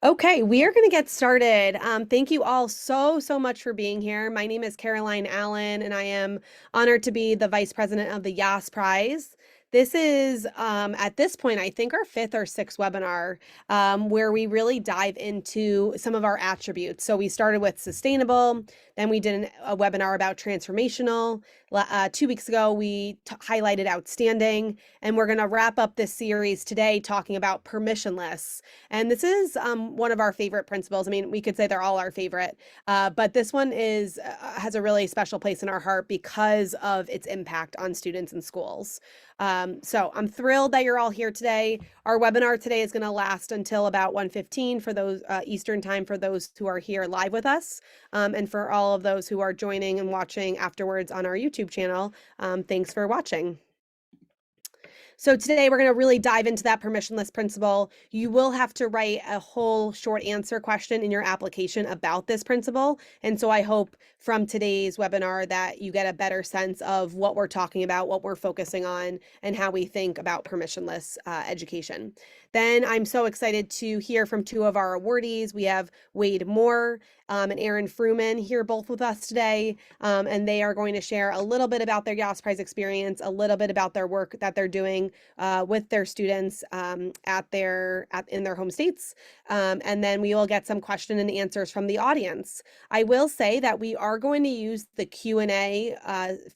Okay, we are going to get started. Thank you all so much for being here. My name is Caroline Allen, and I am honored to be the Vice President of the YAS Prize. This is, at this point, I think our fifth or sixth webinar where we really dive into some of our attributes. So we started with sustainable, then we did a webinar about transformational. 2 weeks ago, we highlighted outstanding, and we're going to wrap up this series today talking about permissionless. And this is one of our favorite principles. I mean, we could say they're all our favorite, but this one has a really special place in our heart because of its impact on students and schools. So I'm thrilled that you're all here today. Our webinar today is going to last until about 1:15 for those Eastern time for those who are here live with us, and for all of those who are joining and watching afterwards on our YouTube channel. Thanks for watching. So today we're going to really dive into that permissionless principle. You will have to write a whole short answer question in your application about this principle. And so I hope from today's webinar that you get a better sense of what we're talking about, what we're focusing on, and how we think about permissionless education. Then I'm so excited to hear from two of our awardees. We have Wade Moore and Aaron Fruman here both with us today, and they are going to share a little bit about their YAS Prize experience, a little bit about their work that they're doing with their students in their home states, and then we will get some question and answers from the audience. I will say that we are going to use the Q&A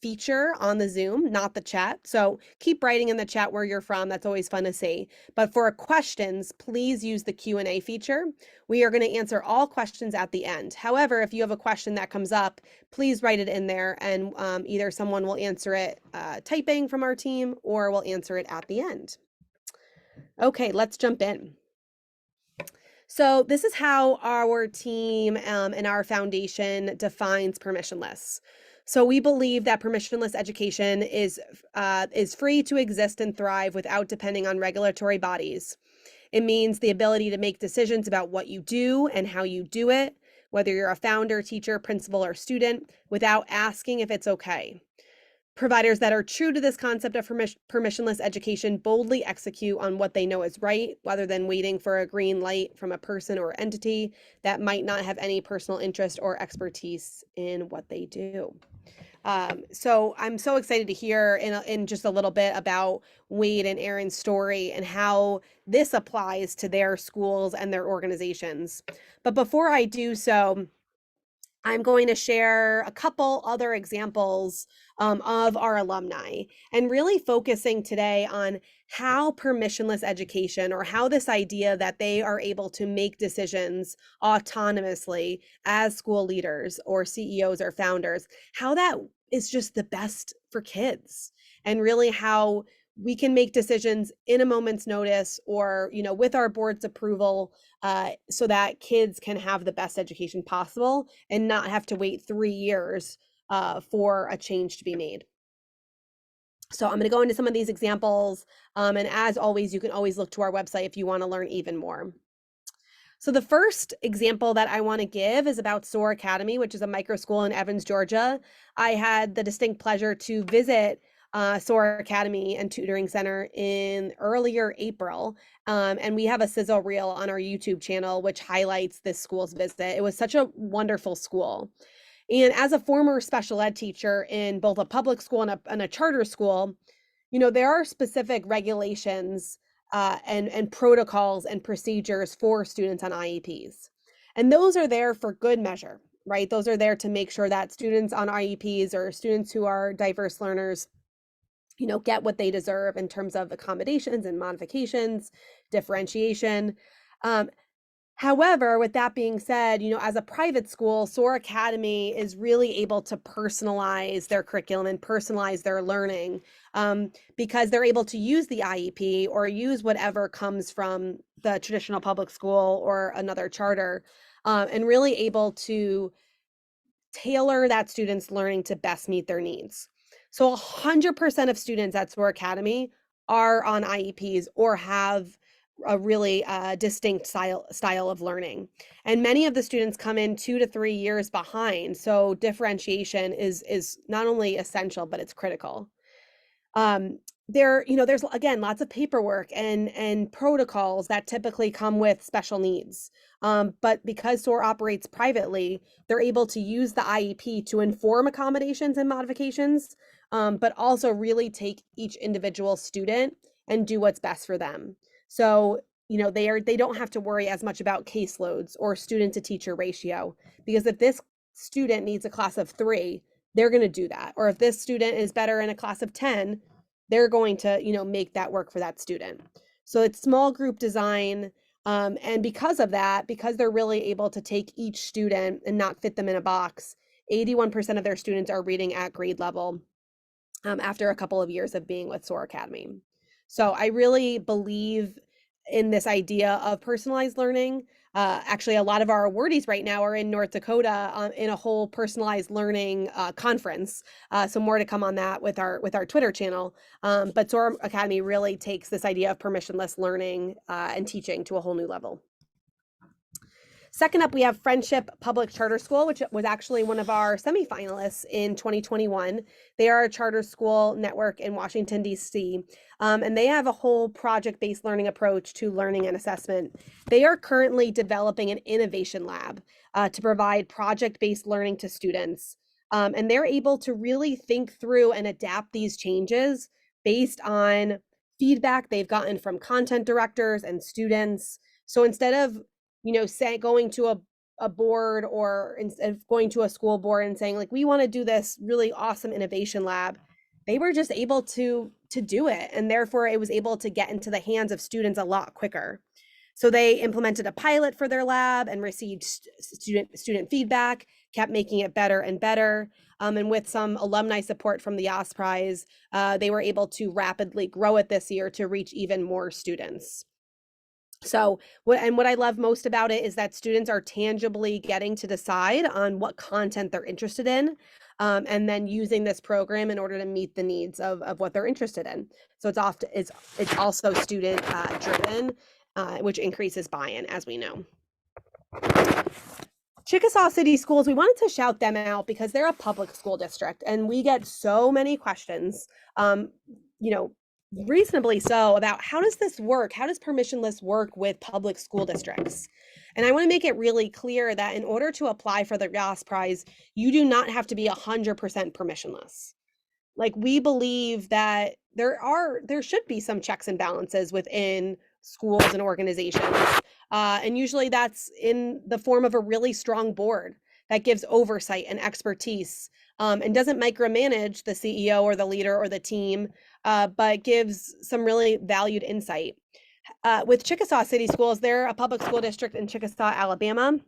feature on the Zoom, not the chat. So keep writing in the chat where you're from. That's always fun to see. But for questions, please use the Q&A feature. We are going to answer all questions at the end. However, if you have a question that comes up, please write it in there, and either someone will answer it typing from our team, or we'll answer it at the end. Okay, let's jump in. So this is how our team and our foundation defines permissionless. So we believe that permissionless education is free to exist and thrive without depending on regulatory bodies. It means the ability to make decisions about what you do and how you do it, whether you're a founder, teacher, principal, or student, without asking if it's okay. Providers that are true to this concept of permissionless education boldly execute on what they know is right, rather than waiting for a green light from a person or entity that might not have any personal interest or expertise in what they do. So I'm so excited to hear in just a little bit about Wade and Aaron's story and how this applies to their schools and their organizations. But before I do so, I'm going to share a couple other examples of our alumni, and really focusing today on how permissionless education, or how this idea that they are able to make decisions autonomously as school leaders or CEOs or founders, how that is just the best for kids, and really how we can make decisions in a moment's notice, or with our board's approval, so that kids can have the best education possible and not have to wait 3 years for a change to be made. So I'm going to go into some of these examples, and as always, you can always look to our website if you want to learn even more. So the first example that I want to give is about SOAR Academy, which is a micro school in Evans, Georgia. I had the distinct pleasure to visit SOAR Academy and Tutoring Center in earlier April. And we have a sizzle reel on our YouTube channel, which highlights this school's visit. It was such a wonderful school. And as a former special ed teacher in both a public school and a charter school, there are specific regulations and protocols and procedures for students on IEPs. And those are there for good measure, right? Those are there to make sure that students on IEPs, or students who are diverse learners, get what they deserve in terms of accommodations and modifications, differentiation. However, with that being said, as a private school, SOAR Academy is really able to personalize their curriculum and personalize their learning, because they're able to use the IEP or use whatever comes from the traditional public school or another charter, and really able to tailor that student's learning to best meet their needs. So 100% of students at SOAR Academy are on IEPs or have a really distinct style of learning. And many of the students come in 2 to 3 years behind. So differentiation is not only essential, but it's critical. there's again lots of paperwork and protocols that typically come with special needs. But because SOAR operates privately, they're able to use the IEP to inform accommodations and modifications, but also really take each individual student and do what's best for them. So, they don't have to worry as much about caseloads or student to teacher ratio, because if this student needs a class of 3, they're going to do that. Or if this student is better in a class of 10, they're going to, make that work for that student. So it's small group design. And because of that, because they're really able to take each student and not fit them in a box, 81% of their students are reading at grade level after a couple of years of being with SOAR Academy. So I really believe in this idea of personalized learning. Actually, a lot of our awardees right now are in North Dakota in a whole personalized learning conference. So more to come on that with our Twitter channel. But SOAR Academy really takes this idea of permissionless learning and teaching to a whole new level. Second up, we have Friendship Public Charter School, which was actually one of our semifinalists in 2021. They are a charter school network in Washington, D.C., and they have a whole project-based learning approach to learning and assessment. They are currently developing an innovation lab to provide project-based learning to students. And they're able to really think through and adapt these changes based on feedback they've gotten from content directors and students. So instead of say going to a board, or instead of going to a school board and saying like, we want to do this really awesome innovation lab, they were just able to do it. And therefore it was able to get into the hands of students a lot quicker. So they implemented a pilot for their lab and received student feedback, kept making it better and better. And with some alumni support from the YAS Prize, they were able to rapidly grow it this year to reach even more students. So what I love most about it is that students are tangibly getting to decide on what content they're interested in, and then using this program in order to meet the needs of what they're interested in. So it's also student driven, which increases buy-in, as we know. Chickasaw City Schools, we wanted to shout them out because they're a public school district, and we get so many questions, reasonably so, about how does this work? How does permissionless work with public school districts? And I want to make it really clear that in order to apply for the YAS Prize, you do not have to be 100% permissionless. Like, we believe that there should be some checks and balances within schools and organizations. And usually that's in the form of a really strong board that gives oversight and expertise, and doesn't micromanage the CEO or the leader or the team, but gives some really valued insight. With Chickasaw City Schools, they're a public school district in Chickasaw, Alabama,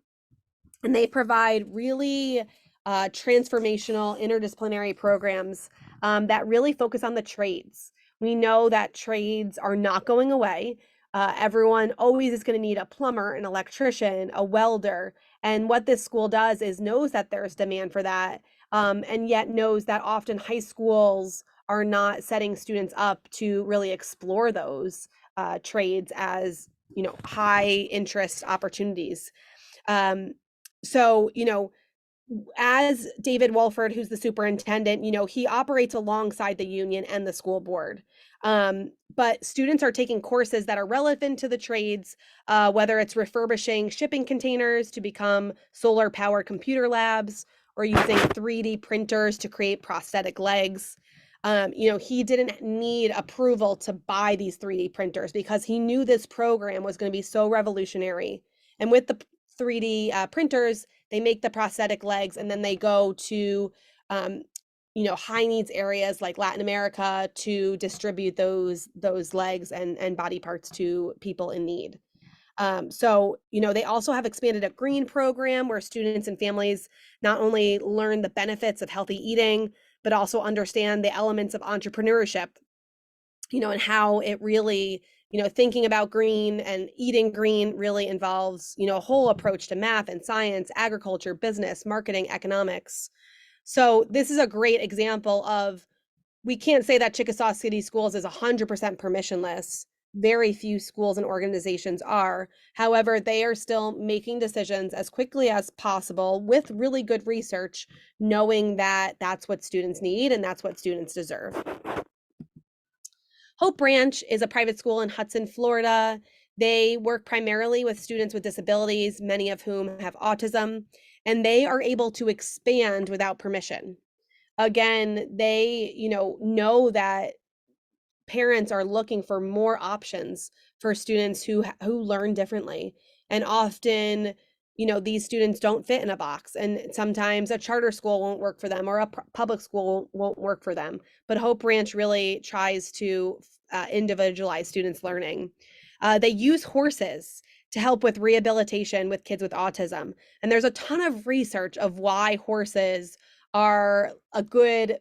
and they provide really transformational interdisciplinary programs that really focus on the trades. We know that trades are not going away. Everyone always is going to need a plumber, an electrician, a welder. And what this school does is knows that there's demand for that, and yet knows that often high schools are not setting students up to really explore those trades as, high interest opportunities. So, as David Wolford, who's the superintendent, he operates alongside the union and the school board. But students are taking courses that are relevant to the trades, whether it's refurbishing shipping containers to become solar powered computer labs, or using 3D printers to create prosthetic legs. He didn't need approval to buy these 3D printers because he knew this program was going to be so revolutionary. And with the 3D printers, they make the prosthetic legs, and then they go to high needs areas like Latin America to distribute those legs and body parts to people in need. So they also have expanded a green program where students and families not only learn the benefits of healthy eating, but also understand the elements of entrepreneurship, and how it really, thinking about green and eating green really involves, a whole approach to math and science, agriculture, business, marketing, economics. So this is a great example of, we can't say that Chickasaw City Schools is 100% permissionless. Very few schools and organizations are. However, they are still making decisions as quickly as possible with really good research, knowing that that's what students need and that's what students deserve. Hope Branch is a private school in Hudson, Florida. They work primarily with students with disabilities, many of whom have autism, and they are able to expand without permission. Again, they, know that parents are looking for more options for students who learn differently, and often these students don't fit in a box, and sometimes a charter school won't work for them, or a public school won't work for them. But Hope Ranch really tries to individualize students learning. They use horses to help with rehabilitation with kids with autism, and there's a ton of research of why horses are a good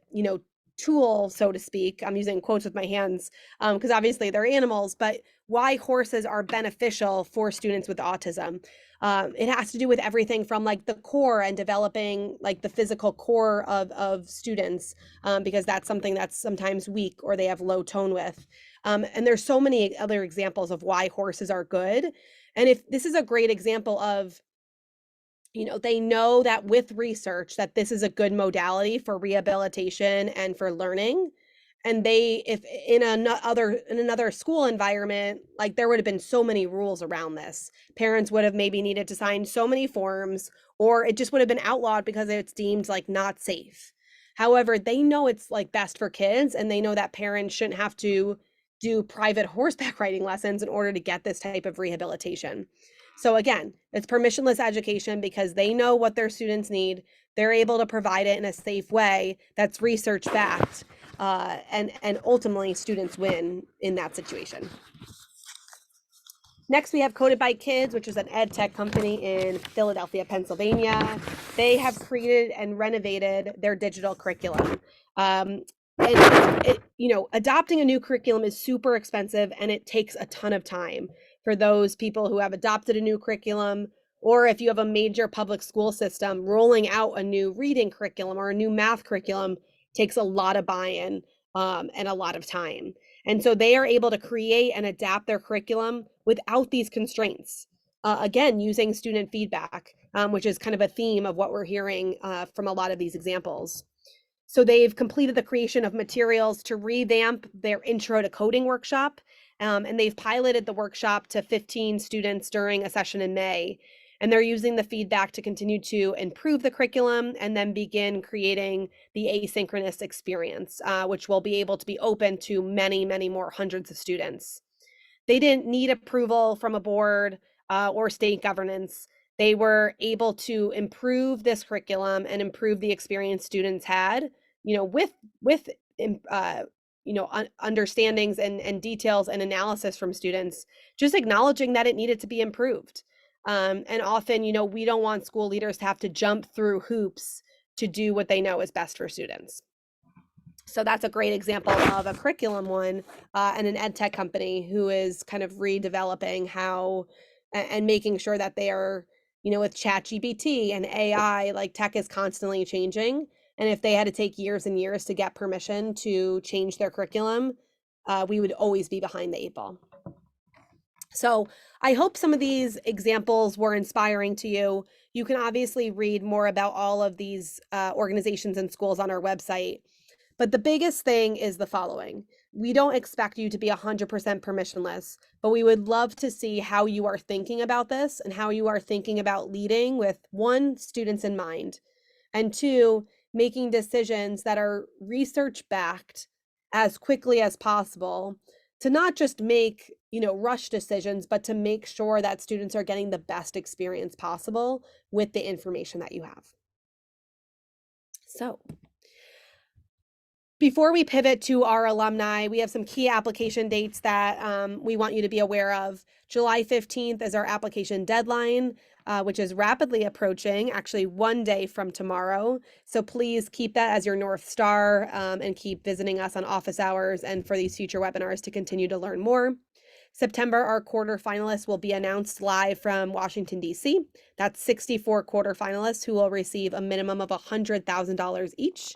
tool, so to speak. I'm using quotes with my hands because obviously they're animals, but why horses are beneficial for students with autism. It has to do with everything from like the core and developing like the physical core of students, because that's something that's sometimes weak or they have low tone with. And there's so many other examples of why horses are good. And if this is a great example of they know that with research that this is a good modality for rehabilitation and for learning. And if in another school environment, like there would have been so many rules around this. Parents would have maybe needed to sign so many forms, or it just would have been outlawed because it's deemed like not safe. However, they know it's like best for kids, and they know that parents shouldn't have to do private horseback riding lessons in order to get this type of rehabilitation. So again, it's permissionless education because they know what their students need. They're able to provide it in a safe way that's research backed, and ultimately students win in that situation. Next, we have Coded by Kids, which is an ed tech company in Philadelphia, Pennsylvania. They have created and renovated their digital curriculum. And adopting a new curriculum is super expensive, and it takes a ton of time for those people who have adopted a new curriculum, or if you have a major public school system, rolling out a new reading curriculum or a new math curriculum takes a lot of buy-in, and a lot of time. And so they are able to create and adapt their curriculum without these constraints. Again, using student feedback, which is kind of a theme of what we're hearing from a lot of these examples. So they've completed the creation of materials to revamp their intro to coding workshop, and they've piloted the workshop to 15 students during a session in May. And they're using the feedback to continue to improve the curriculum and then begin creating the asynchronous experience, which will be able to be open to many, many more hundreds of students. They didn't need approval from a board or state governance. They were able to improve this curriculum and improve the experience students had, with understandings and details and analysis from students, just acknowledging that it needed to be improved. And often, we don't want school leaders to have to jump through hoops to do what they know is best for students. So that's a great example of a curriculum one, and an ed tech company who is kind of redeveloping how and making sure that they are, with ChatGPT and AI, like tech is constantly changing. And if they had to take years and years to get permission to change their curriculum, we would always be behind the 8 ball. So I hope some of these examples were inspiring to you. You can obviously read more about all of these organizations and schools on our website. But the biggest thing is the following. We don't expect you to be 100% permissionless, but we would love to see how you are thinking about this and how you are thinking about leading with, one, students in mind, and two, making decisions that are research backed as quickly as possible, to not just make, rush decisions, but to make sure that students are getting the best experience possible with the information that you have. So, before we pivot to our alumni, we have some key application dates that we want you to be aware of. July 15th is our application deadline, which is rapidly approaching, actually one day from tomorrow. So please keep that as your North Star, and keep visiting us on office hours and for these future webinars to continue to learn more. September, our quarterfinalists will be announced live from Washington, D.C. That's 64 quarterfinalists who will receive a minimum of $100,000 each.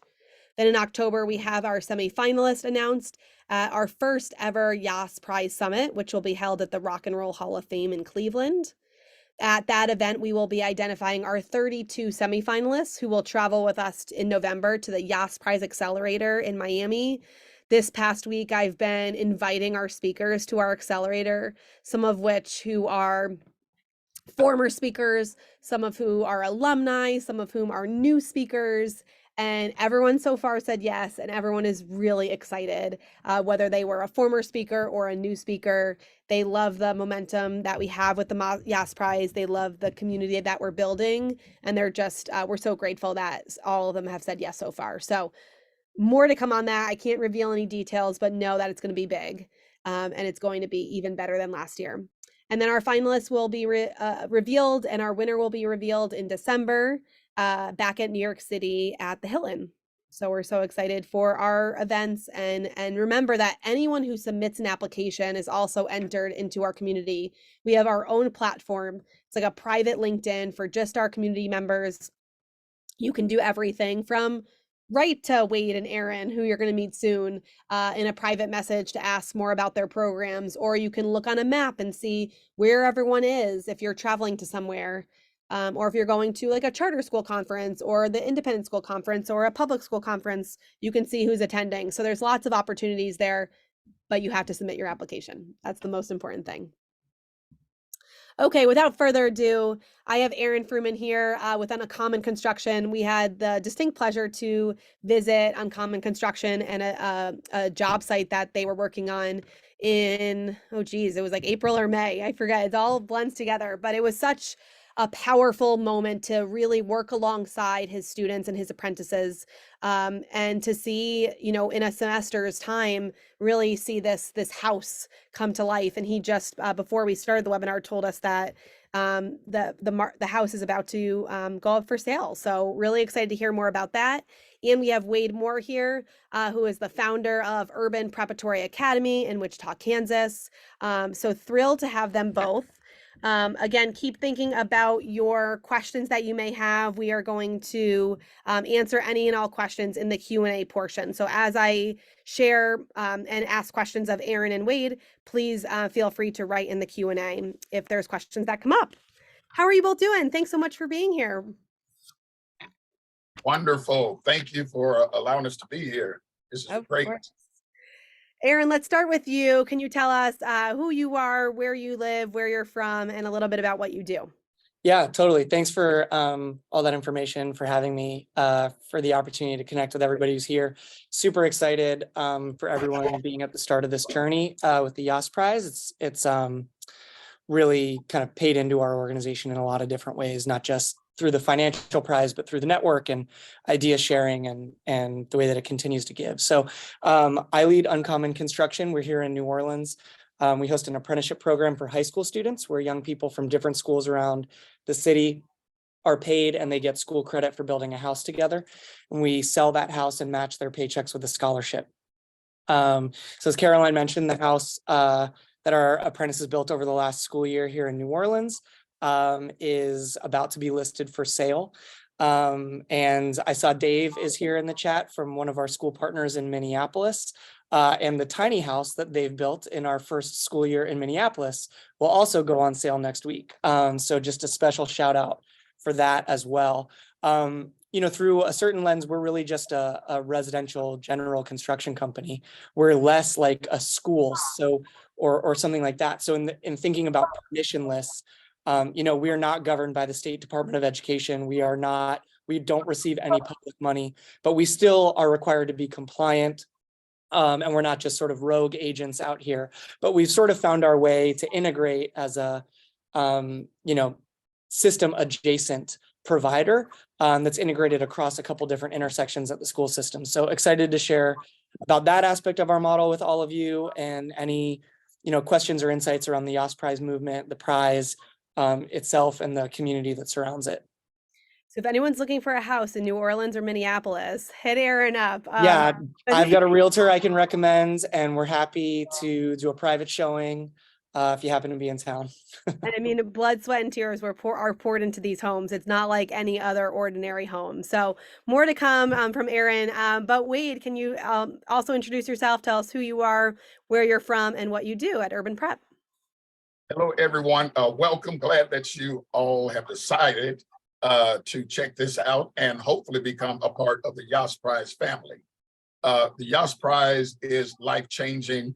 Then in October, we have our semifinalists announced at our first ever YAS Prize Summit, which will be held at the Rock and Roll Hall of Fame in Cleveland. At that event, we will be identifying our 32 semifinalists who will travel with us in November to the YAS Prize Accelerator in Miami This past week, I've been inviting our speakers to our accelerator, some of which who are former speakers, some of who are alumni, some of whom are new speakers. And everyone so far said yes, and everyone is really excited, whether they were a former speaker or a new speaker. They love the momentum that we have with the Yas Prize. They love the community that we're building, and they're just, we're so grateful that all of them have said yes so far. So more to come on that. I can't reveal any details, but know that it's going to be big, and it's going to be even better than last year. And then our finalists will be revealed, and our winner will be revealed in December, back at New York City at the Hilton. So we're so excited for our events, and remember that anyone who submits an application is also entered into our community. We have our own platform. It's like a private LinkedIn for just our community members. You can do everything from write to Wade and Aaron, who you're going to meet soon, in a private message to ask more about their programs, or you can look on a map and see where everyone is if you're traveling to somewhere, or if you're going to like a charter school conference or the independent school conference or a public school conference, you can see who's attending. So there's lots of opportunities there, but you have to submit your application. That's the most important thing. Okay, without further ado, I have Aaron Fruman here with Uncommon Construction. We had the distinct pleasure to visit Uncommon Construction and a job site that they were working on in, oh geez, it was like April or May. I forget. It all blends together, but it was such a powerful moment to really work alongside his students and his apprentices, and to see, you know, in a semester's time, really see this house come to life. And he just, before we started the webinar, told us that the house is about to go up for sale. So really excited to hear more about that. And we have Wade Moore here, who is the founder of Urban Preparatory Academy in Wichita, Kansas. So thrilled to have them both. Again, keep thinking about your questions that you may have. We are going to answer any and all questions in the Q&A portion. So as I share and ask questions of Aaron and Wade, please feel free to write in the Q&A if there's questions that come up. How are you both doing? Thanks so much for being here. Wonderful. Thank you for allowing us to be here. This is great. Aaron, let's start with you. Can you tell us who you are, where you live, where you're from, and a little bit about what you do? Yeah, totally. Thanks for all that information, for having me, for the opportunity to connect with everybody who's here. Super excited for everyone being at the start of this journey with the Yas Prize. It's really kind of paid into our organization in a lot of different ways, not just through the financial prize, but through the network and idea sharing and the way that it continues to give. So I lead Uncommon Construction. We're here in New Orleans. We host an apprenticeship program for high school students where young people from different schools around the city are paid and they get school credit for building a house together. And we sell that house and match their paychecks with a scholarship. So as Caroline mentioned, the house that our apprentices built over the last school year here in New Orleans is about to be listed for sale. And I saw Dave is here in the chat from one of our school partners in Minneapolis. And the tiny house that they've built in our first school year in Minneapolis will also go on sale next week. So just a special shout out for that as well. You know, through a certain lens, we're really just a residential general construction company. We're less like a school, so or something like that. So in thinking about permissionless, you know, we are not governed by the State Department of Education. We don't receive any public money, but we still are required to be compliant. And we're not just sort of rogue agents out here, but we've sort of found our way to integrate as a, you know, system adjacent provider that's integrated across a couple different intersections at the school system. So excited to share about that aspect of our model with all of you, and any, you know, questions or insights around the Yas Prize movement, the prize itself, and the community that surrounds it. So if anyone's looking for a house in New Orleans or Minneapolis, hit Aaron up. Yeah, I've got a realtor I can recommend, and we're happy to do a private showing if you happen to be in town. And I mean, blood, sweat, and tears are poured into these homes. It's not like any other ordinary home. So more to come from Aaron. But Wade, can you also introduce yourself? Tell us who you are, where you're from, and what you do at Urban Prep. Hello, everyone. Welcome. Glad that you all have decided to check this out and hopefully become a part of the Yas Prize family. The Yas Prize is life-changing,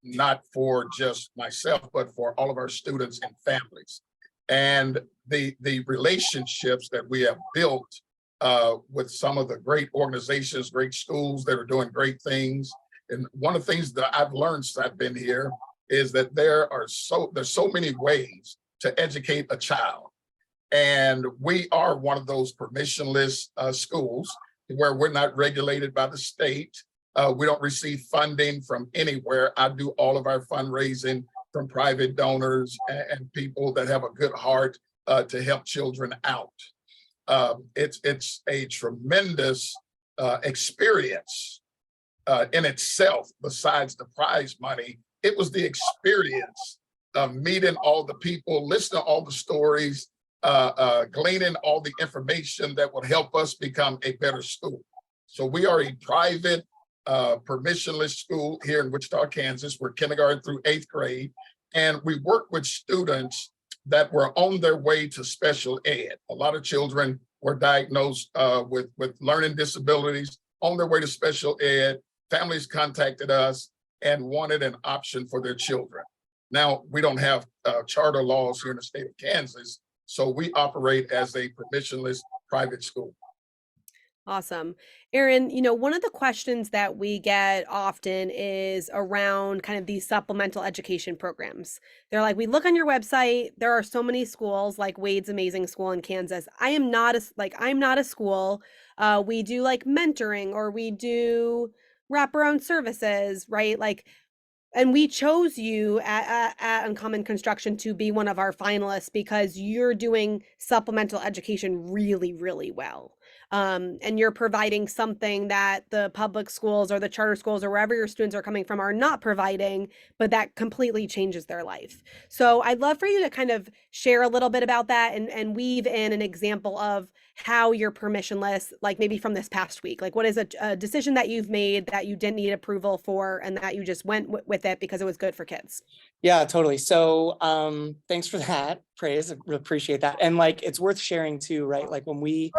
not for just myself, but for all of our students and families. And the relationships that we have built with some of the great organizations, great schools that are doing great things. And one of the things that I've learned since I've been here is that there's so many ways to educate a child. And we are one of those permissionless schools where we're not regulated by the state. We don't receive funding from anywhere. I do all of our fundraising from private donors and people that have a good heart to help children out. It's a tremendous experience in itself. Besides the prize money, it was the experience of meeting all the people, listening to all the stories, gleaning all the information that would help us become a better school. So we are a private permissionless school here in Wichita, Kansas. We're kindergarten through 8th grade, and we work with students that were on their way to special ed. A lot of children were diagnosed with learning disabilities on their way to special ed. Families contacted us and wanted an option for their children. Now, we don't have charter laws here in the state of Kansas, so we operate as a permissionless private school. Awesome. Aaron, one of the questions that we get often is around kind of these supplemental education programs. They're like, we look on your website, there are so many schools like Wade's amazing school in Kansas. I'm not a school. We do like mentoring, or we do wraparound services, right? And we chose you at Uncommon Construction to be one of our finalists because you're doing supplemental education really, really well. And you're providing something that the public schools or the charter schools or wherever your students are coming from are not providing, but that completely changes their life. So I'd love for you to kind of share a little bit about that and weave in an example of how you're permissionless, like maybe from this past week. Like, what is a decision that you've made that you didn't need approval for and that you just went with it because it was good for kids? Yeah, totally. So thanks for that praise. I really appreciate that. And like, it's worth sharing too, right? Like when we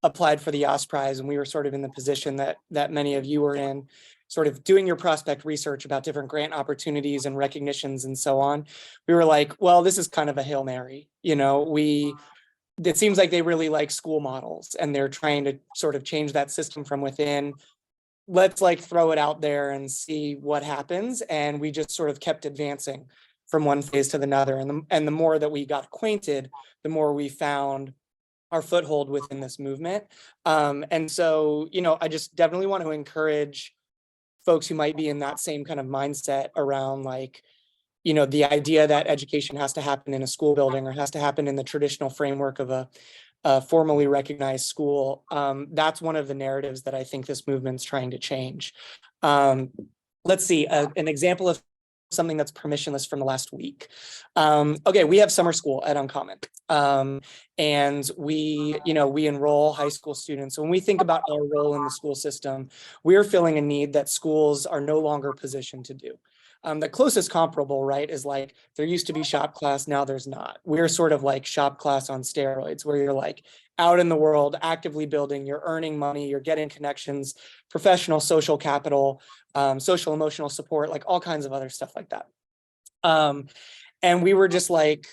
applied for the Yas Prize and we were sort of in the position that many of you were in, sort of doing your prospect research about different grant opportunities and recognitions and so on, we were like, well, this is kind of a Hail Mary. It seems like they really like school models and they're trying to sort of change that system from within. Let's like throw it out there and see what happens. And we just sort of kept advancing from one phase to another. And the more that we got acquainted, the more we found our foothold within this movement. And so, I just definitely want to encourage folks who might be in that same kind of mindset around like, the idea that education has to happen in a school building or has to happen in the traditional framework of a formally recognized school. That's one of the narratives that I think this movement's trying to change. Let's see, an example of something that's permissionless from the last week. Okay, we have summer school at Uncommon. And we enroll high school students. So when we think about our role in the school system, we're filling a need that schools are no longer positioned to do. The closest comparable, right, is like there used to be shop class, now there's not. We're sort of like shop class on steroids, where you're like out in the world, actively building, you're earning money, you're getting connections, professional social capital, social emotional support, like all kinds of other stuff like that. And we were just like,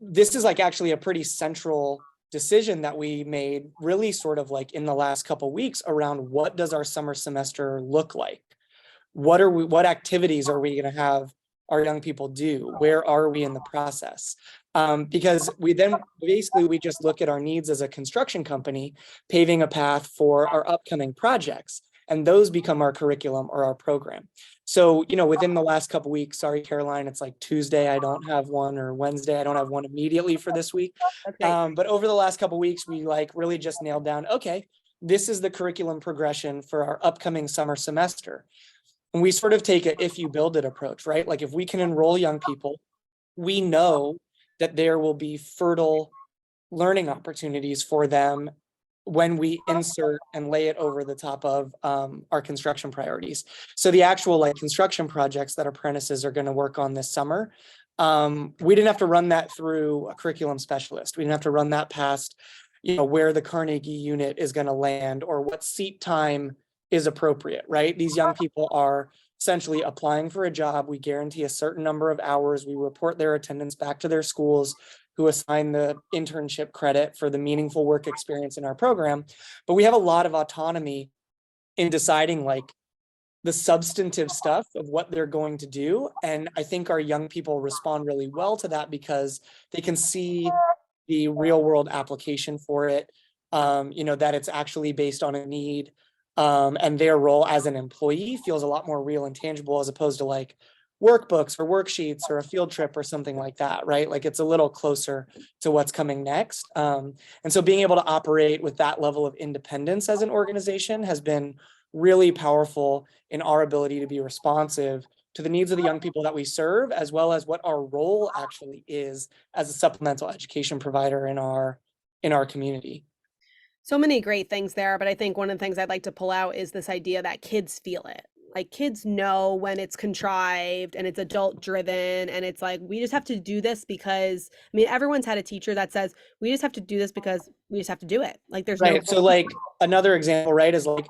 this is like actually a pretty central decision that we made really sort of like in the last couple of weeks around what does our summer semester look like? What activities are we going to have our young people do? Where are we in the process? Because we just look at our needs as a construction company, paving a path for our upcoming projects, and those become our curriculum or our program. So, within the last couple of weeks, sorry, Caroline, it's like Tuesday, I don't have one, or Wednesday, I don't have one immediately for this week. Okay. But over the last couple of weeks, we like really just nailed down, okay, this is the curriculum progression for our upcoming summer semester. And we sort of take a if you build it approach, right? Like if we can enroll young people, we know that there will be fertile learning opportunities for them when we insert and lay it over the top of our construction priorities. So the actual like construction projects that apprentices are going to work on this summer, we didn't have to run that through a curriculum specialist. We didn't have to run that past, where the Carnegie unit is going to land or what seat time is appropriate, right? These young people are essentially applying for a job. We guarantee a certain number of hours. We report their attendance back to their schools, who assign the internship credit for the meaningful work experience in our program. But we have a lot of autonomy in deciding like the substantive stuff of what they're going to do. And I think our young people respond really well to that because they can see the real world application for it, that it's actually based on a need. And their role as an employee feels a lot more real and tangible as opposed to like workbooks or worksheets or a field trip or something like that, right? Like it's a little closer to what's coming next. And so being able to operate with that level of independence as an organization has been really powerful in our ability to be responsive to the needs of the young people that we serve, as well as what our role actually is as a supplemental education provider in our community. So many great things there, but I think one of the things I'd like to pull out is this idea that kids feel it. Like kids know when it's contrived and it's adult driven and it's like we just have to do this because I mean everyone's had a teacher that says we just have to do this because we just have to do it. Like there's no Right. So like another example, right, is like,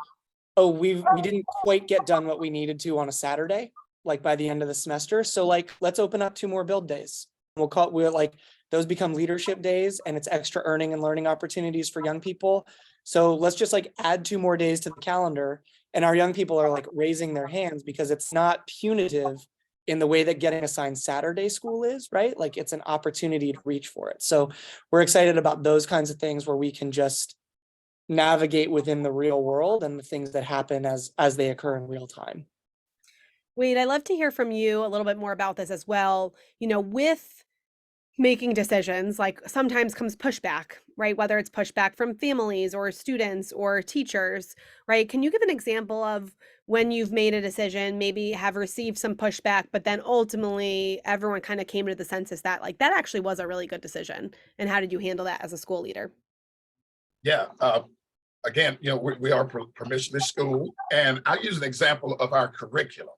oh, we didn't quite get done what we needed to on a Saturday, like by the end of the semester. So like, let's open up 2 more build days. We'll like, those become leadership days and it's extra earning and learning opportunities for young people. So let's just like add 2 more days to the calendar. And our young people are like raising their hands because it's not punitive in the way that getting assigned Saturday school is, right? Like it's an opportunity to reach for it. So we're excited about those kinds of things where we can just navigate within the real world and the things that happen as they occur in real time. Wade, I'd love to hear from you a little bit more about this as well. You know, with making decisions, like sometimes comes pushback, right? Whether it's pushback from families or students or teachers, right? Can you give an example of when you've made a decision, maybe have received some pushback, but then ultimately everyone kind of came to the census that like that actually was a really good decision? And how did you handle that as a school leader? Yeah. Again, we are permissionless school, and I use an example of our curriculum.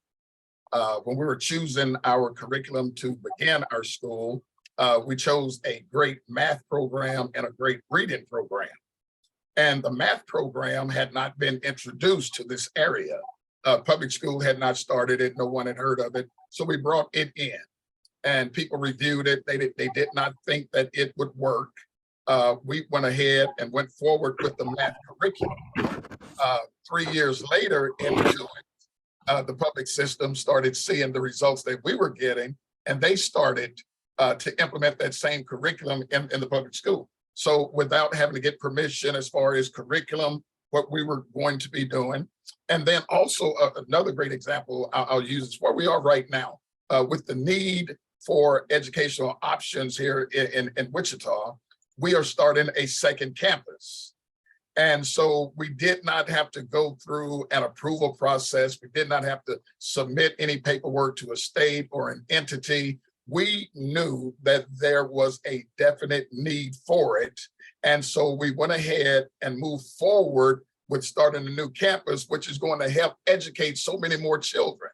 When we were choosing our curriculum to begin our school, we chose a great math program and a great reading program. And the math program had not been introduced to this area. Public school had not started it. No one had heard of it. So we brought it in and people reviewed it. They did not think that it would work. We went ahead and went forward with the math curriculum. 3 years later into it, the public system started seeing the results that we were getting, and they started to implement that same curriculum in the public school. So without having to get permission as far as curriculum, what we were going to be doing. And then also another great example I'll use is where we are right now with the need for educational options here in Wichita. We are starting a second campus. And so we did not have to go through an approval process. We did not have to submit any paperwork to a state or an entity. We knew that there was a definite need for it. And so we went ahead and moved forward with starting a new campus, which is going to help educate so many more children.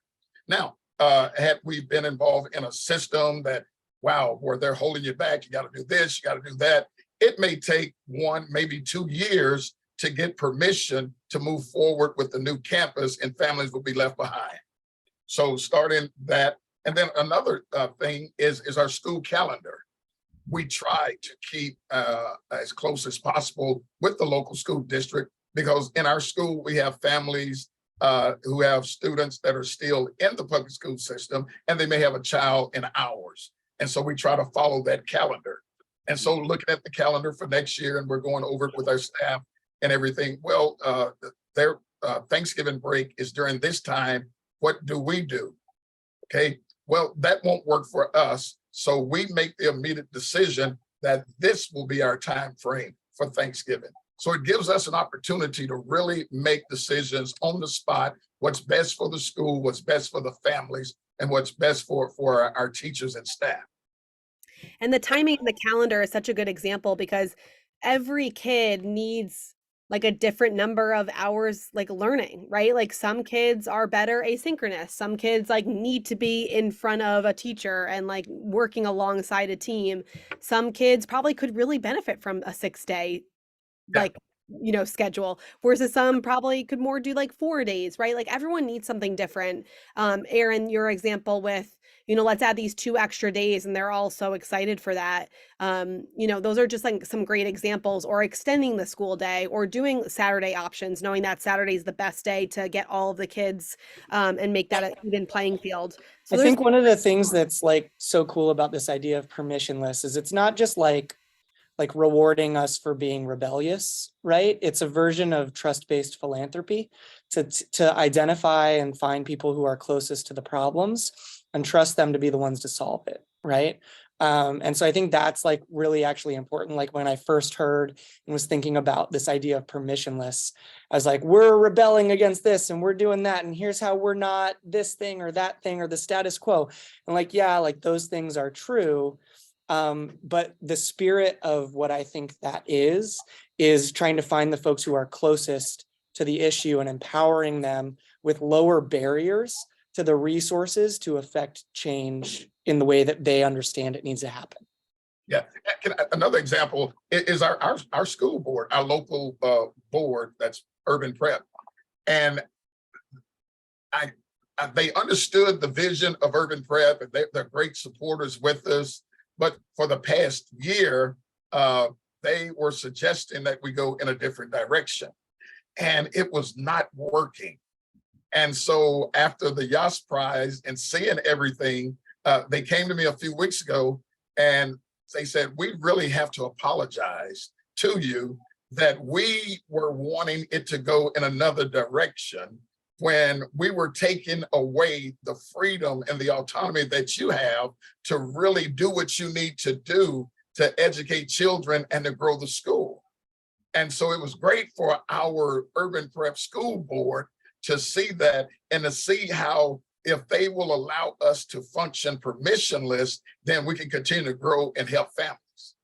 Now, had we been involved in a system that, wow, where they're holding you back, you got to do this, you got to do that, it may take 1, maybe 2 years to get permission to move forward with the new campus, and families will be left behind. So starting that. And then another thing is our school calendar. We try to keep as close as possible with the local school district, because in our school, we have families who have students that are still in the public school system, and they may have a child in ours. And so we try to follow that calendar. And so looking at the calendar for next year, and we're going over it with our staff and everything. Well, their Thanksgiving break is during this time. What do we do? Okay, well, that won't work for us. So we make the immediate decision that this will be our time frame for Thanksgiving. So it gives us an opportunity to really make decisions on the spot, what's best for the school, what's best for the families, and what's best for our teachers and staff. And the timing in the calendar is such a good example because every kid needs like a different number of hours like learning, right? Like some kids are better asynchronous. Some kids like need to be in front of a teacher and like working alongside a team. Some kids probably could really benefit from a 6-day Yeah. like schedule, versus some probably could more do like 4 days, right? Like everyone needs something different. Aaron, your example with, let's add these 2 extra days, and they're all so excited for that. Those are just like some great examples, or extending the school day, or doing Saturday options, knowing that Saturday is the best day to get all of the kids and make that an even playing field. I So there's think one of the things that's like so cool about this idea of permissionless is it's not just like rewarding us for being rebellious, right? It's a version of trust-based philanthropy to identify and find people who are closest to the problems and trust them to be the ones to solve it, right? And so I think that's like really actually important. Like when I first heard and was thinking about this idea of permissionless, I was like, we're rebelling against this and we're doing that. And here's how we're not this thing or that thing or the status quo. And like, yeah, like those things are true. But the spirit of what I think that is trying to find the folks who are closest to the issue and empowering them with lower barriers to the resources to affect change in the way that they understand it needs to happen. Yeah. Another example is our school board, our local board, that's Urban Prep. And they understood the vision of Urban Prep, and they're great supporters with us. But for the past year, they were suggesting that we go in a different direction, and it was not working. And so after the Yas Prize and seeing everything, they came to me a few weeks ago and they said, we really have to apologize to you that we were wanting it to go in another direction when we were taking away the freedom and the autonomy that you have to really do what you need to do to educate children and to grow the school. And so it was great for our Urban Prep school board to see that, and to see how if they will allow us to function permissionless, then we can continue to grow and help families.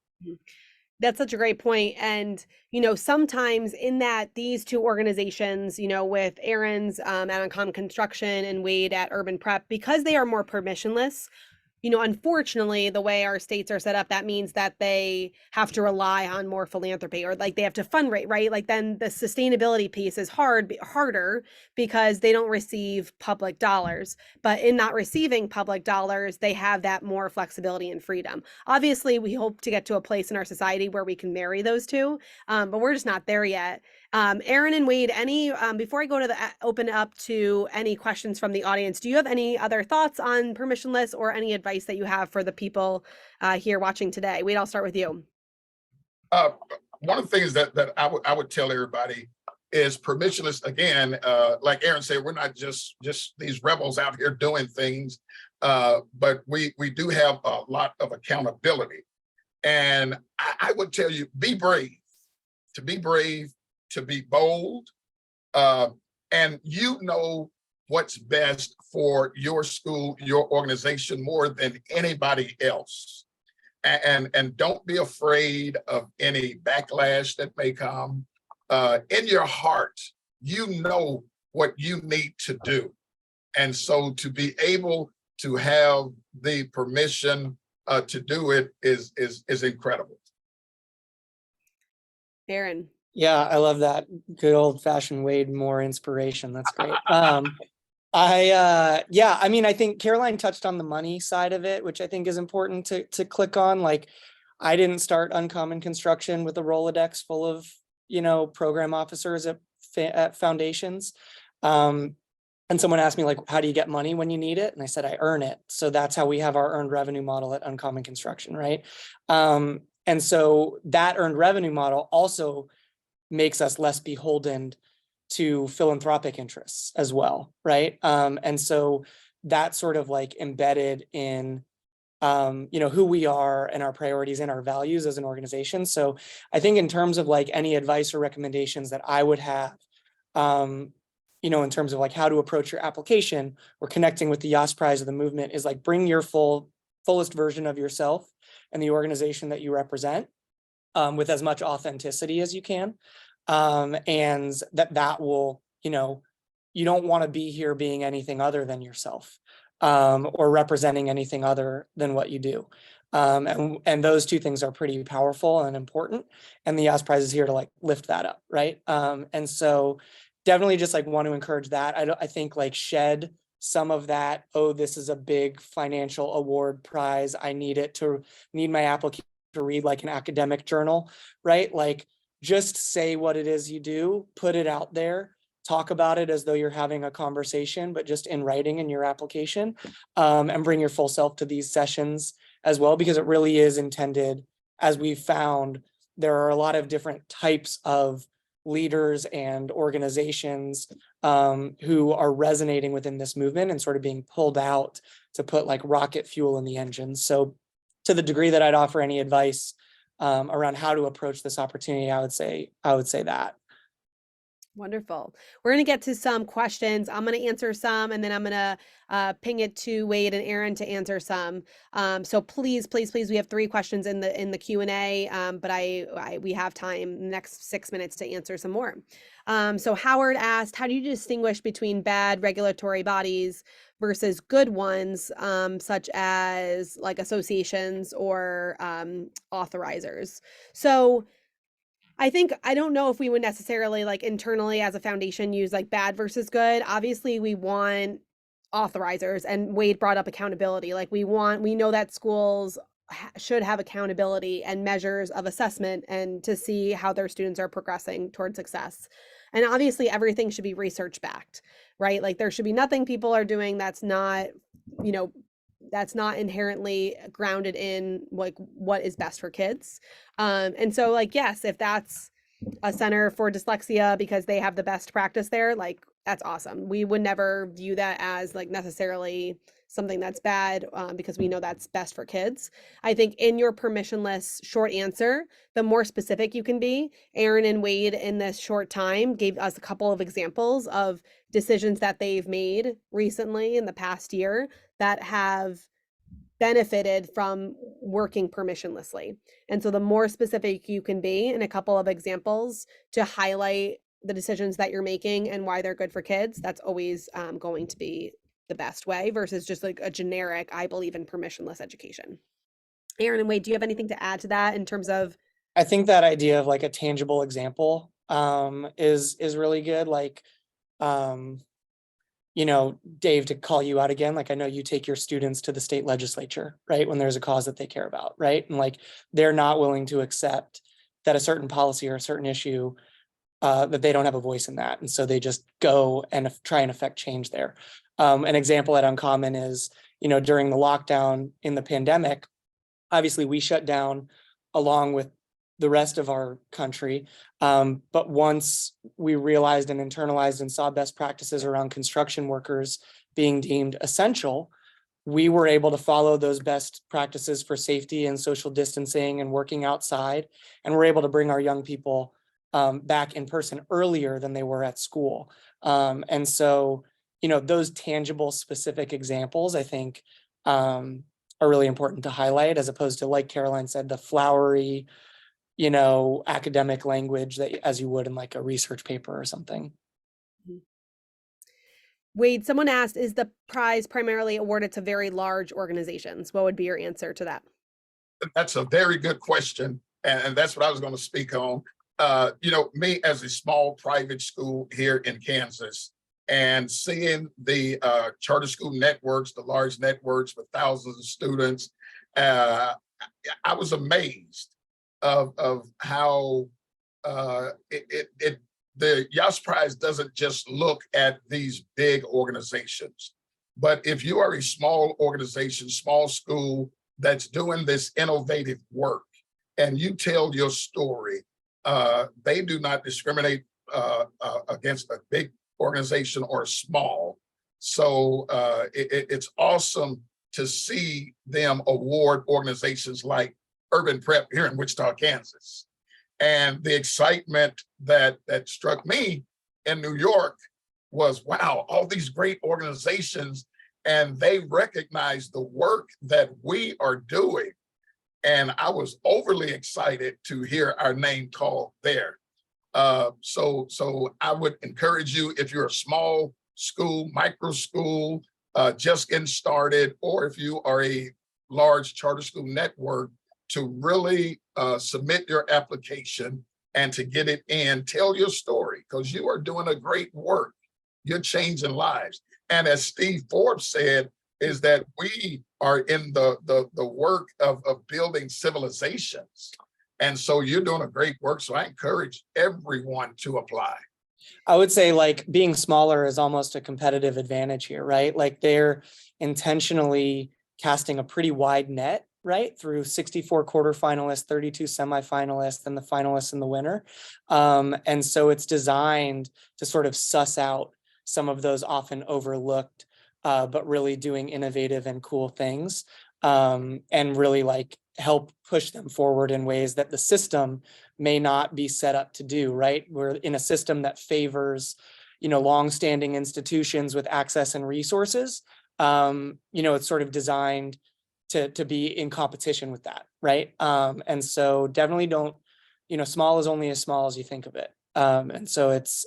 That's such a great point. And, sometimes in that these two organizations, with Aaron's at Uncommon Construction and Wade at Urban Prep, because they are more permissionless, unfortunately, the way our states are set up, that means that they have to rely on more philanthropy, or like they have to fundraise, right? Like then the sustainability piece is harder because they don't receive public dollars. But in not receiving public dollars, they have that more flexibility and freedom. Obviously, we hope to get to a place in our society where we can marry those two, but we're just not there yet. Aaron and Wade, before I go to open up to any questions from the audience, do you have any other thoughts on permissionless, or any advice that you have for the people here watching today? Wade, I'll start with you. One of the things that I would tell everybody is permissionless. Again, like Aaron said, we're not just these rebels out here doing things, but we do have a lot of accountability. And I would tell you, be brave, to be bold, and what's best for your school, your organization, more than anybody else. And don't be afraid of any backlash that may come. In your heart, you know what you need to do. And so to be able to have the permission to do it is incredible. Aaron. Yeah, I love that. Good old fashioned Wade Moore inspiration. That's great. I think Caroline touched on the money side of it, which I think is important to click on. Like, I didn't start Uncommon Construction with a Rolodex full of, program officers at foundations. And someone asked me, like, how do you get money when you need it? And I said, I earn it. So that's how we have our earned revenue model at Uncommon Construction, right? And so that earned revenue model also makes us less beholden to philanthropic interests as well, right? And so that's sort of like embedded in who we are and our priorities and our values as an organization. So I think in terms of like any advice or recommendations that I would have, in terms of like how to approach your application or connecting with the Yas Prize of the movement, is like bring your fullest version of yourself and the organization that you represent, with as much authenticity as you can. And that will, you don't want to be here being anything other than yourself, or representing anything other than what you do. And those two things are pretty powerful and important. And the Yas Prize is here to like lift that up, right? And so definitely just like want to encourage that. I think like shed some of that, oh, this is a big financial award prize, I need my application to read like an academic journal, right? Like just say what it is you do, put it out there, talk about it as though you're having a conversation, but just in writing in your application, and bring your full self to these sessions as well, because it really is intended, as we've found, there are a lot of different types of leaders and organizations who are resonating within this movement and sort of being pulled out to put like rocket fuel in the engine. So to the degree that I'd offer any advice around how to approach this opportunity, I would say that. Wonderful. We're going to get to some questions. I'm going to answer some, and then I'm going to ping it to Wade and Aaron to answer some. So please, please, please, we have 3 questions in the Q&A, but we have time the next 6 minutes to answer some more. So Howard asked, how do you distinguish between bad regulatory bodies versus good ones, such as like associations or authorizers? So I don't know if we would necessarily like internally as a foundation use like bad versus good. Obviously, we want authorizers, and Wade brought up accountability. Like we know that schools should have accountability and measures of assessment and to see how their students are progressing toward success. And obviously everything should be research backed, right? Like there should be nothing people are doing that's not, you know, that's not inherently grounded in like what is best for kids. And so like, yes, if that's a center for dyslexia because they have the best practice there, like that's awesome. We would never view that as like necessarily something that's bad, because we know that's best for kids. I think in your permissionless short answer, the more specific you can be. Aaron and Wade in this short time gave us a couple of examples of decisions that they've made recently in the past year that have benefited from working permissionlessly. And so the more specific you can be in a couple of examples to highlight the decisions that you're making and why they're good for kids, that's always going to be the best way versus just like a generic, I believe in permissionless education. Aaron and Wade, do you have anything to add to that in terms of? I think that idea of like a tangible example is really good. Like, you know, Dave, to call you out again, like I know you take your students to the state legislature, right? When there's a cause that they care about, right? And like they're not willing to accept that a certain policy or a certain issue, that they don't have a voice in that. And so they just go and try and affect change there. An example at Uncommon is, you know, during the lockdown in the pandemic, obviously we shut down along with the rest of our country. But once we realized and internalized and saw best practices around construction workers being deemed essential, we were able to follow those best practices for safety and social distancing and working outside. And we're able to bring our young people back in person earlier than they were at school. And so, you know, those tangible, specific examples, I think, are really important to highlight, as opposed to, like Caroline said, the flowery, you know, academic language that as you would in like a research paper or something. Wade, someone asked, is the prize primarily awarded to very large organizations? What would be your answer to that? That's a very good question. And that's what I was going to speak on. You know, me as a small private school here in Kansas, and seeing the charter school networks, the large networks with thousands of students, I was amazed of how the Yas Prize doesn't just look at these big organizations, but if you are a small organization, small school that's doing this innovative work, and you tell your story, they do not discriminate against a big organization or small. So it's awesome to see them award organizations like Urban Prep here in Wichita, Kansas. And the excitement that struck me in New York was, wow, all these great organizations, and they recognize the work that we are doing. And I was overly excited to hear our name called there. So I would encourage you, if you're a small school, micro school, just getting started, or if you are a large charter school network to really submit your application and to get it in. Tell your story, because you are doing a great work. You're changing lives. And as Steve Forbes said, is that we are in the work of building civilizations. And so you're doing a great work. So I encourage everyone to apply. I would say like being smaller is almost a competitive advantage here, right? Like they're intentionally casting a pretty wide net, right? Through 64 quarterfinalists, 32 semifinalists, and the finalists and the winner. And so it's designed to sort of suss out some of those often overlooked, but really doing innovative and cool things, and really like help push them forward in ways that the system may not be set up to do, right? We're in a system that favors, longstanding institutions with access and resources. It's sort of designed to be in competition with that, right? And so definitely don't, small is only as small as you think of it. And so it's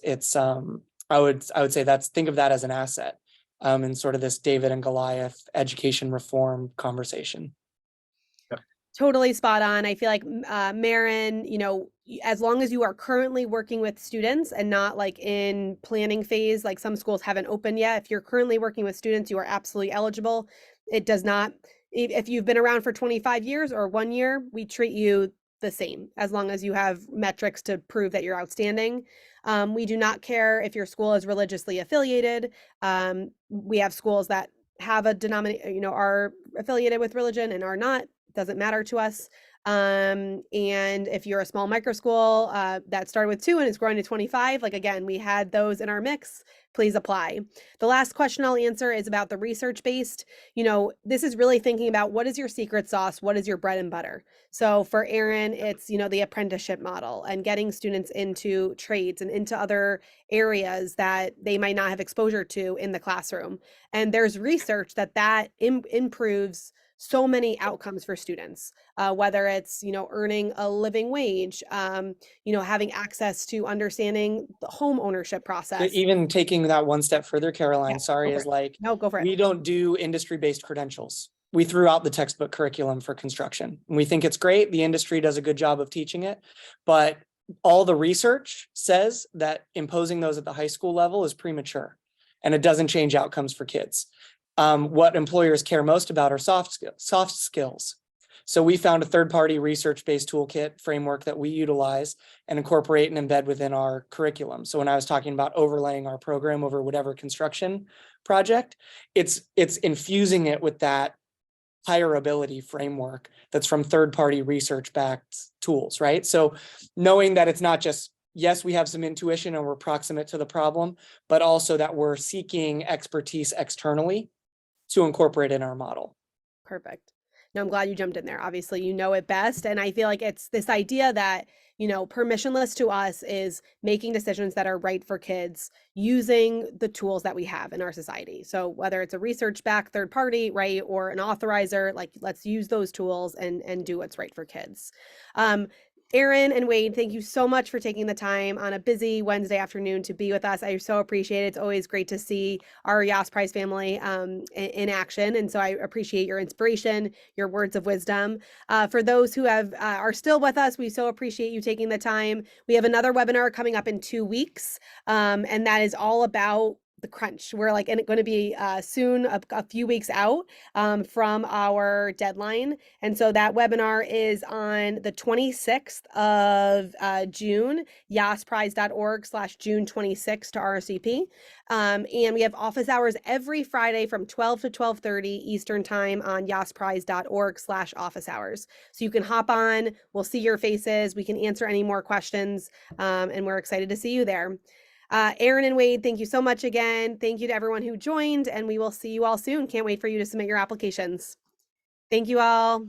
I would say think of that as an asset, in sort of this David and Goliath education reform conversation. Totally spot on. I feel like, Marin, as long as you are currently working with students and not like in planning phase, like some schools haven't opened yet. If you're currently working with students, you are absolutely eligible. It does not, if you've been around for 25 years or 1 year, we treat you the same as long as you have metrics to prove that you're outstanding. We do not care if your school is religiously affiliated. We have schools that have a denomination, are affiliated with religion and are not. Doesn't matter to us. And if you're a small micro school that started with 2 and is growing to 25, like again, we had those in our mix, please apply. The last question I'll answer is about the research-based. This is really thinking about what is your secret sauce? What is your bread and butter? So for Aaron, it's, the apprenticeship model and getting students into trades and into other areas that they might not have exposure to in the classroom. And there's research that improves so many outcomes for students, whether it's, earning a living wage, having access to understanding the home ownership process. Even taking that one step further, Caroline, sorry, is like, no, go for it. We don't do industry-based credentials. We threw out the textbook curriculum for construction. We think it's great. The industry does a good job of teaching it, but all the research says that imposing those at the high school level is premature and it doesn't change outcomes for kids. What employers care most about are soft skills. So we found a third-party research-based toolkit framework that we utilize and incorporate and embed within our curriculum. So when I was talking about overlaying our program over whatever construction project, it's infusing it with that higher ability framework that's from third-party research-backed tools, right? So knowing that it's not just, yes, we have some intuition and we're proximate to the problem, but also that we're seeking expertise externally to incorporate in our model. Perfect. No, I'm glad you jumped in there. Obviously, you know it best. And I feel like it's this idea that, permissionless to us is making decisions that are right for kids using the tools that we have in our society. So whether it's a research-backed third party, right, or an authorizer, like let's use those tools and do what's right for kids. Aaron and Wade, thank you so much for taking the time on a busy Wednesday afternoon to be with us. I so appreciate it. It's always great to see our Yas Prize family in action. And so I appreciate your inspiration, your words of wisdom. For those who are still with us, we so appreciate you taking the time. We have another webinar coming up in 2 weeks, and that is all about the crunch. We're like going to be soon, a few weeks out from our deadline. And so that webinar is on the 26th of June, yasprize.org/June 26 to RSVP. And we have office hours every Friday from 12 to 12:30 Eastern time on yasprize.org/office hours. So you can hop on, we'll see your faces, we can answer any more questions, and we're excited to see you there. Aaron and Wade, thank you so much again. Thank you to everyone who joined, and we will see you all soon. Can't wait for you to submit your applications. Thank you all.